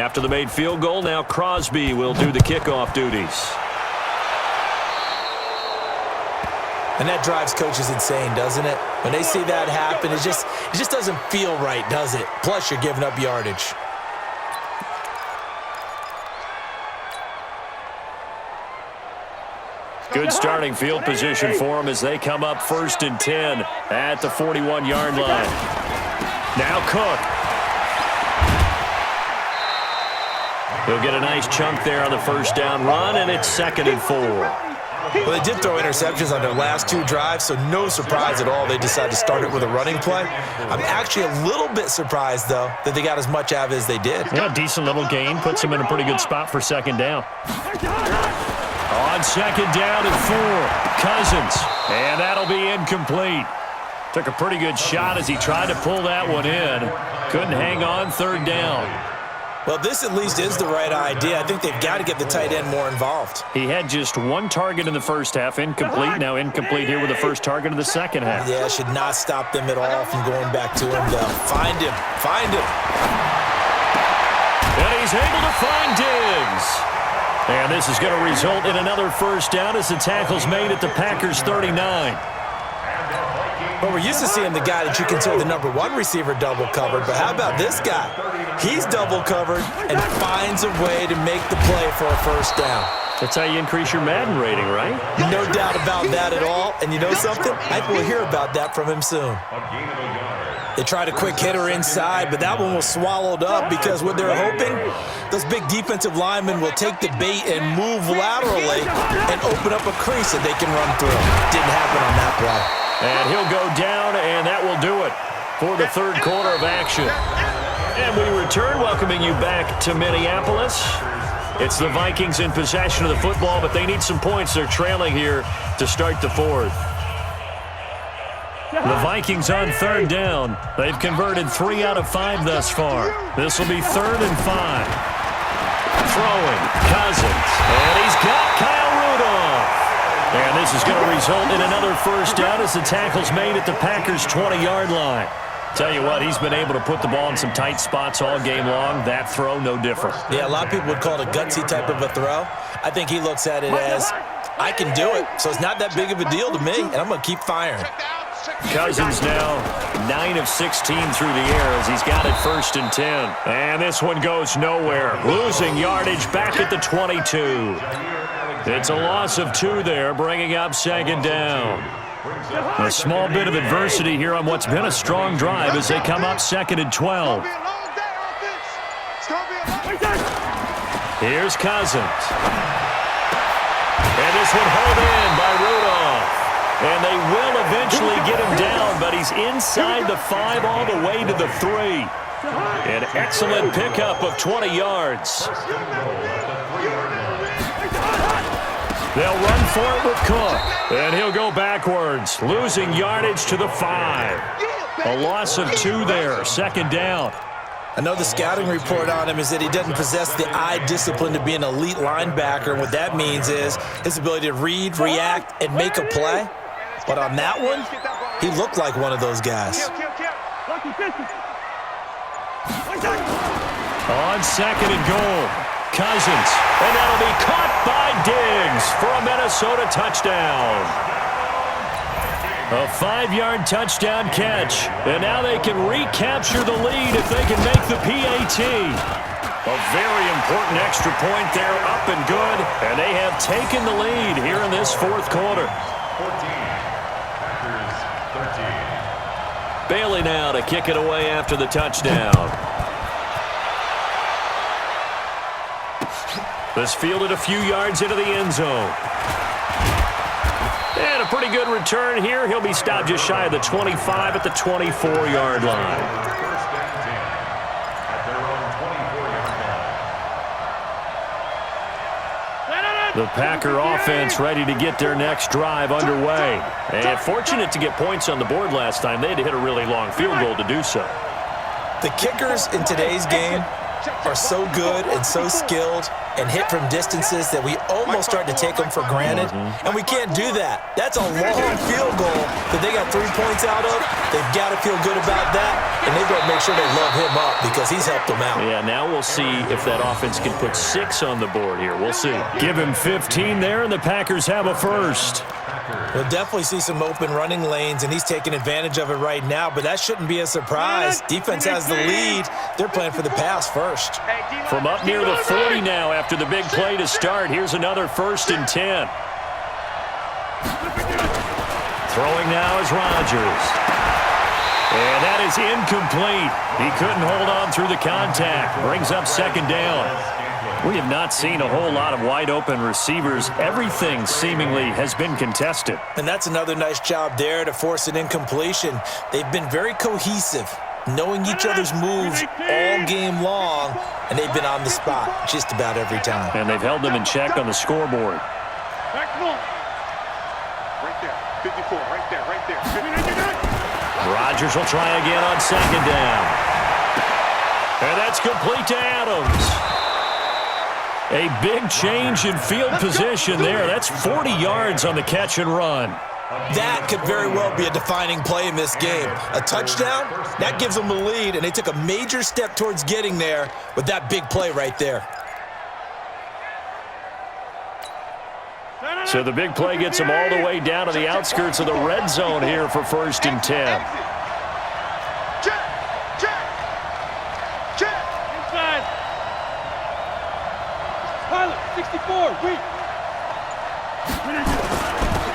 After the made field goal, now Crosby will do the kickoff duties. And that drives coaches insane, doesn't it? When they see that happen, it just doesn't feel right, does it? Plus, you're giving up yardage. Good starting field position for them as they come up 1st and 10 at the 41-yard line. Now Cook. He'll get a nice chunk there on the first down run, and it's 2nd and 4. Well, they did throw interceptions on their last 2 drives, so no surprise at all they decided to start it with a running play. I'm actually a little bit surprised, though, that they got as much out of it as they did. Yeah, decent little gain. Puts them in a pretty good spot for 2nd down. On 2nd down and 4, Cousins. And that'll be incomplete. Took a pretty good shot as he tried to pull that one in. Couldn't hang on 3rd down. Well, this at least is the right idea. I think they've got to get the tight end more involved. He had just 1 target in the first half, incomplete. Now incomplete here with the first target of the second half. Yeah, should not stop them at all from going back to him, though. Find him. Find him. And he's able to find Diggs. And this is going to result in another first down as the tackle's made at the Packers' 39. Well, we're used to seeing the guy that you consider the number 1 receiver double covered, but how about this guy? He's double covered and finds a way to make the play for a first down. That's how you increase your Madden rating, right? No doubt about that at all. And you know something? I think we'll hear about that from him soon. They tried a quick hitter inside, but that one was swallowed up because what they're hoping, those big defensive linemen will take the bait and move laterally and open up a crease that they can run through. Didn't happen on that play. And he'll go down, and that will do it for the 3rd quarter of action. And we return, welcoming you back to Minneapolis. It's the Vikings in possession of the football, but they need some points. They're trailing here to start the 4th. The Vikings on 3rd down. They've converted 3 out of 5 thus far. This will be 3rd and 5. Throwing, Cousins, and he's got Kyle Rudolph. And this is going to result in another first down as the tackle's made at the Packers' 20-yard line. Tell you what, he's been able to put the ball in some tight spots all game long. That throw, no different. Yeah, a lot of people would call it a gutsy type of a throw. I think he looks at it as, I can do it, so it's not that big of a deal to me, and I'm going to keep firing. Cousins now 9 of 16 through the air as he's got it 1st and 10. And this one goes nowhere. Losing yardage back at the 22. It's a loss of 2 there, bringing up 2nd down. A small bit of adversity here on what's been a strong drive as they come up 2nd and 12. Here's Cousins. And this one held in by Rudolph. And they will eventually get him down, but he's inside the 5 all the way to the 3. An excellent pickup of 20 yards. They'll run for it with Cook. And he'll go backwards, losing yardage to the 5. A loss of 2 there, 2nd down. I know the scouting report on him is that he doesn't possess the eye discipline to be an elite linebacker. And what that means is his ability to read, react, and make a play. But on that one, he looked like one of those guys. On 2nd and goal, Cousins. And that'll be caught by Diggs for a Minnesota touchdown. A 5-yard touchdown catch. And now they can recapture the lead if they can make the PAT. A very important extra point there, up and good. And they have taken the lead here in this 4th quarter. Bailey now to kick it away after the touchdown. This fielded a few yards into the end zone. And a pretty good return here. He'll be stopped just shy of the 25 at the 24-yard line. The Packer offense ready to get their next drive underway. And fortunate to get points on the board last time. They had to hit a really long field goal to do so. The kickers in today's game are so good and so skilled and hit from distances that we almost start to take them for granted, and we can't do that. That's a long field goal that they got 3 points out of. They've got to feel good about that, and they've got to make sure they love him up because he's helped them out. Yeah, now we'll see if that offense can put 6 on the board here. We'll see. Give him 15 there, and the Packers have a first. We'll definitely see some open running lanes, and he's taking advantage of it right now, but that shouldn't be a surprise. Defense has the lead. They're playing for the pass first. From up near the 40 now after the big play to start. Here's another 1st and 10. Throwing now is Rodgers. And that is incomplete. He couldn't hold on through the contact. Brings up 2nd down. We have not seen a whole lot of wide-open receivers. Everything seemingly has been contested. And that's another nice job there to force an incompletion. They've been very cohesive, knowing each other's moves all game long, and they've been on the spot just about every time. And they've held them in check on the scoreboard. Right there, 54, right there, right there. Rodgers will try again on 2nd down. And that's complete to Adams. A big change in field position there. That's 40 yards on the catch and run. That could very well be a defining play in this game. A touchdown, that gives them the lead, and they took a major step towards getting there with that big play right there. So the big play gets them all the way down to the outskirts of the red zone here for 1st and 10.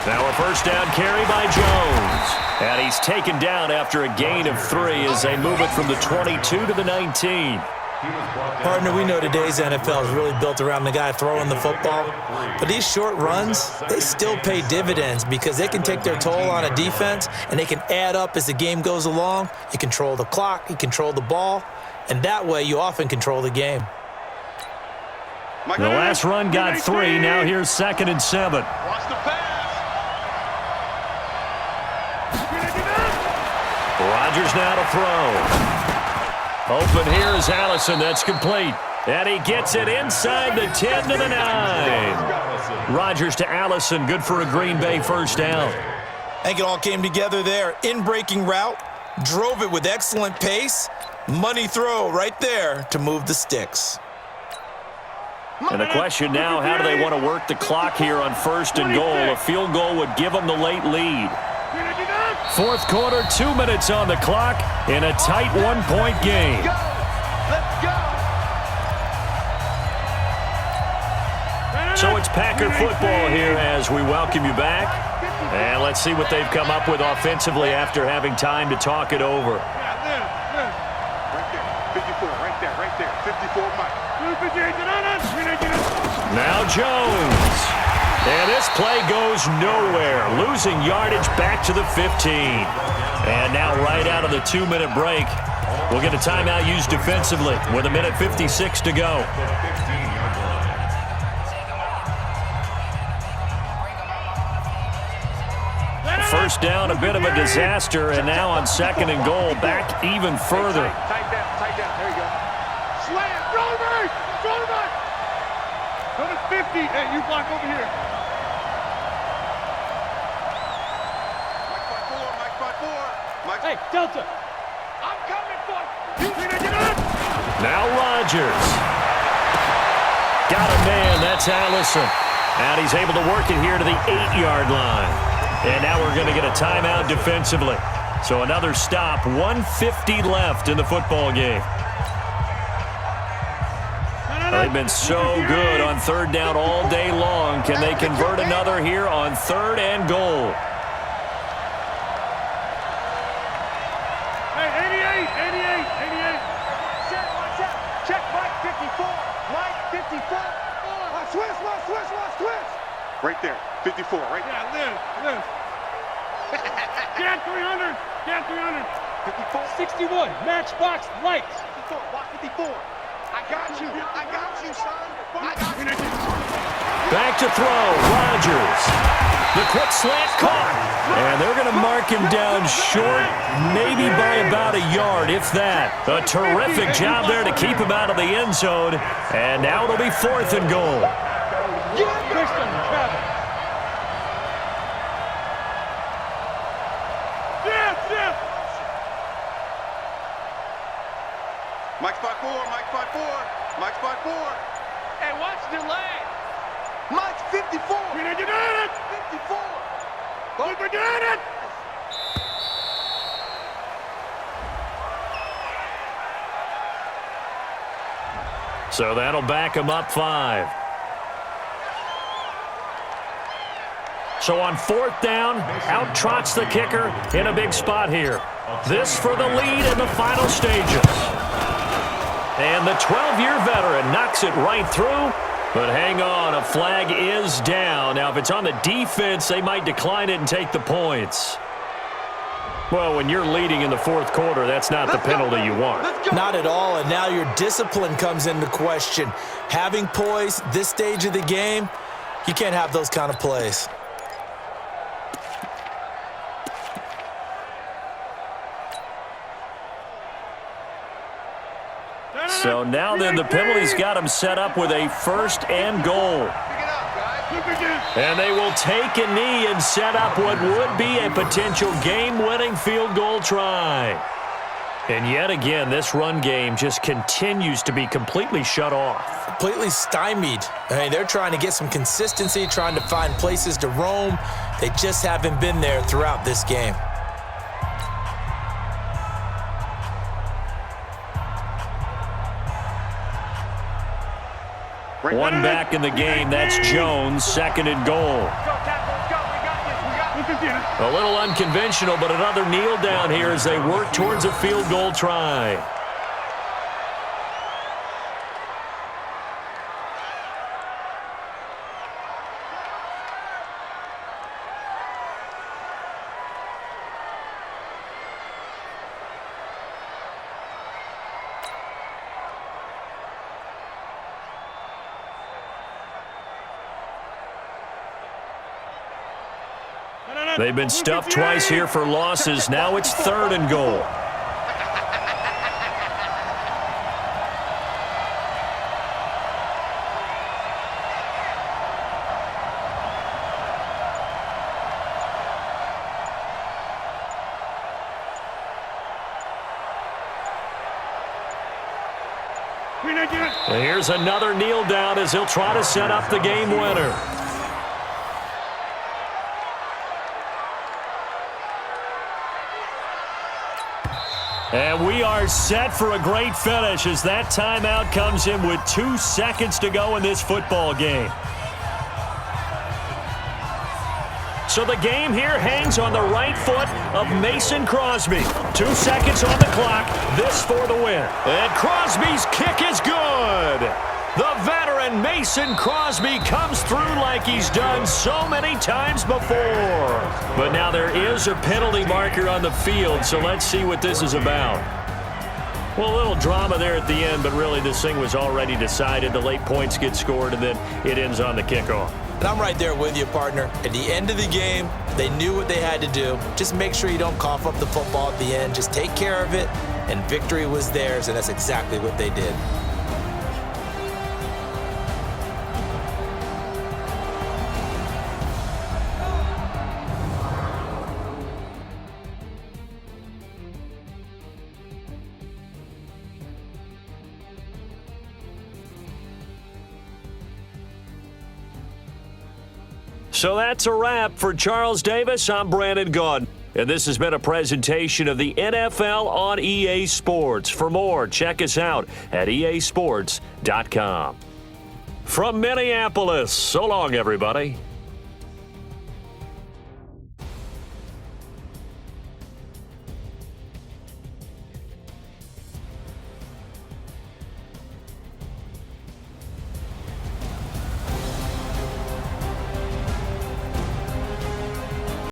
Now a 1st down carry by Jones. And he's taken down after a gain of 3 as they move it from the 22 to the 19. Partner, we know today's NFL is really built around the guy throwing the football. But these short runs, they still pay dividends because they can take their toll on a defense and they can add up as the game goes along. You control the clock, you control the ball, and that way you often control the game. The last run got 3. Now here's 2nd and 7. Watch the pass. Rodgers now to throw. Open here is Allison. That's complete. And he gets it inside the 10 to the 9. Rodgers to Allison. Good for a Green Bay 1st down. I think it all came together there. In-breaking route, drove it with excellent pace. Money throw right there to move the sticks. And the question now, how do they want to work the clock here on 1st and goal? A field goal would give them the late lead. 4th quarter, 2 minutes on the clock in a tight 1-point game. Let's go. So it's Packer football here as we welcome you back. And let's see what they've come up with offensively after having time to talk it over. Right there, 54, right there, right there. 54, Mike. Now Jones. And this play goes nowhere, losing yardage back to the 15. And now right out of the 2-minute break, we'll get a timeout used defensively with 1:56 to go. First down, a bit of a disaster, and now on 2nd and goal, back even further. Tight down, tight down. There you go. Slam, throw the back, throw the back. Go to 50. Hey, you block over here. Mike by four. Hey, Delta. I'm coming for you. Now Rodgers. Got a man, that's Allison. And he's able to work it here to the 8-yard line. And now we're going to get a timeout defensively. So another stop, 1:50 left in the football game. They've been so good on 3rd down all day long. Can they convert another here on 3rd and goal? Hey, 88. Check Mike 54. Mike 54. Switch. Right there, 54, right there. Yeah, live. Get 300. 54. 61, matchbox lights. 54, block 54. I got you, son. Back to throw, Rodgers. The quick slant caught. And they're going to mark him down short, maybe by about a yard, if that. A terrific job there to keep him out of the end zone. And now it'll be 4th and goal. Christian, Travis. Yes. Mike spot 4, Mike spot 4, Mike spot 4. Hey, watch the leg. Mike 54. We didn't get it. 54. Don't forget it. So that'll back him up 5. So on 4th down, out trots the kicker in a big spot here. This for the lead in the final stages. And the 12-year veteran knocks it right through. But hang on, a flag is down. Now, if it's on the defense, they might decline it and take the points. Well, when you're leading in the 4th quarter, that's not the penalty you want. Not at all, and now your discipline comes into question. Having poise this stage of the game, you can't have those kind of plays. So now then, the penalty's got him set up with a 1st and goal. And they will take a knee and set up what would be a potential game-winning field goal try. And yet again, this run game just continues to be completely shut off. Completely stymied. I mean, they're trying to get some consistency, trying to find places to roam. They just haven't been there throughout this game. One back in the game, that's Jones, 2nd and goal. A little unconventional, but another kneel down here as they work towards a field goal try. They've been stuffed twice here for losses. Now it's 3rd and goal. And here's another kneel down as he'll try to set up the game winner. And we are set for a great finish as that timeout comes in with 2 seconds to go in this football game. So the game here hangs on the right foot of Mason Crosby. 2 seconds on the clock. This for the win. And Crosby's kick is good. The veteran Mason Crosby comes through like he's done so many times before. But now there is a penalty marker on the field, so let's see what this is about. Well, a little drama there at the end, but really this thing was already decided. The late points get scored, and then it ends on the kickoff. And I'm right there with you, partner. At the end of the game, they knew what they had to do. Just make sure you don't cough up the football at the end. Just take care of it, and victory was theirs, and that's exactly what they did. So that's a wrap for Charles Davis. I'm Brandon Gaudin, and this has been a presentation of the NFL on EA Sports. For more, check us out at easports.com. From Minneapolis, so long, everybody.